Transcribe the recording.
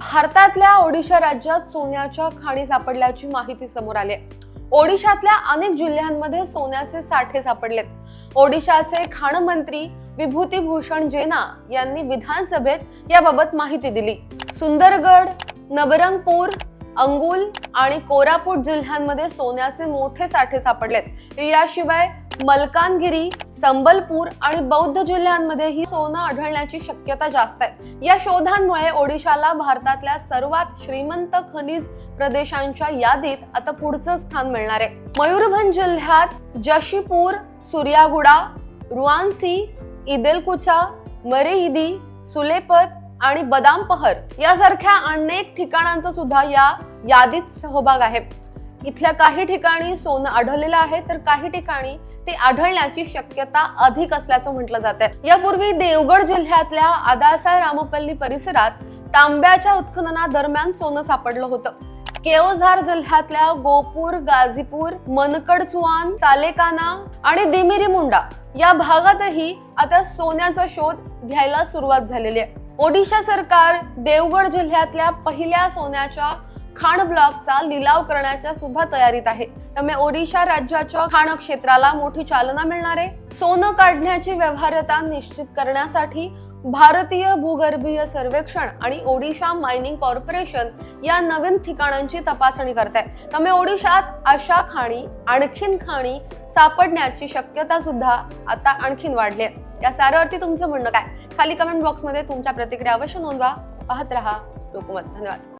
भारतातल्या ओडिशा राज्यात सोन्याच्या खाणी सापडल्याची माहिती समोर आली आहे। ओडिशातल्या अनेक जिल्ह्यांमध्ये सोन्याचे साठे सापडलेत। ओडिशाचे खाण मंत्री विभूतिभूषण जेना यांनी विधानसभेत याबाबत माहिती दिली। सुंदरगड, नबरंगपूर, अंगुल आणि कोरापुट जिल्ह्यांमध्ये सोन्याचे मोठे साठे सापडलेत। याशिवाय मलकानगिरी, संबलपूर आणि बौद्ध जिल्ह्यांमध्येही सोनं आढळण्याची शक्यता जास्त आहे। या शोधांमुळे ओडिशाला भारतातल्या सर्वात श्रीमंत खनिज प्रदेशांच्या यादीत आता पुढचं स्थान मिळणार आहे। मयूरभंज जिल्ह्यात जशीपूर, सूर्यागुडा, रुआंसी, इदेलकुचा, मरेहिदी, सुलेपत आणि बदामपहर यासारख्या अनेक ठिकाणांचा सुद्धा या यादीत सहभाग आहे। इथल्या काही ठिकाणी सोनं आढळलेलं आहे तर काही ठिकाणी ते आढळण्याची शक्यता अधिक असल्याचं म्हटलं जात आहे। यापूर्वी देवगड जिल्ह्यातल्या आदासा रामपल्ली परिसरात तांब्याच्या उत्खननादरम्यान सोनं सापडलं होतं। केओझार जिल्ह्यातल्या गोपूर, गाझीपूर, मनकडचुआन, सालेकाना आणि दिमिरीमुंडा या भागातही आता सोन्याचा शोध घ्यायला सुरुवात झालेली आहे। ओडिशा सरकार देवगड जिल्ह्यातल्या पहिल्या सोन्याच्या खाण ब्लॉकचा लिलाव करण्याच्या सुद्धा तयारीत आहे। त्यामुळे ओडिशा राज्याच्या खाण क्षेत्राला मोठी चालना मिळणार आहे। सोनं काढण्याची व्यवहार्यता निश्चित करण्यासाठी भारतीय भूगर्भीय सर्वेक्षण आणि ओडिशा मायनिंग कॉर्पोरेशन या नवीन ठिकाणांची तपासणी करत आहे। त्यामुळे ओडिशात अशा आणखीन खाणी सापडण्याची शक्यता सुद्धा आता आणखीन वाढली आहे। या साऱ्यावरती तुमचं म्हणणं काय? खाली कमेंट बॉक्समध्ये तुमच्या प्रतिक्रिया अवश्य नोंदवा। पाहत रहा लोकमत। धन्यवाद।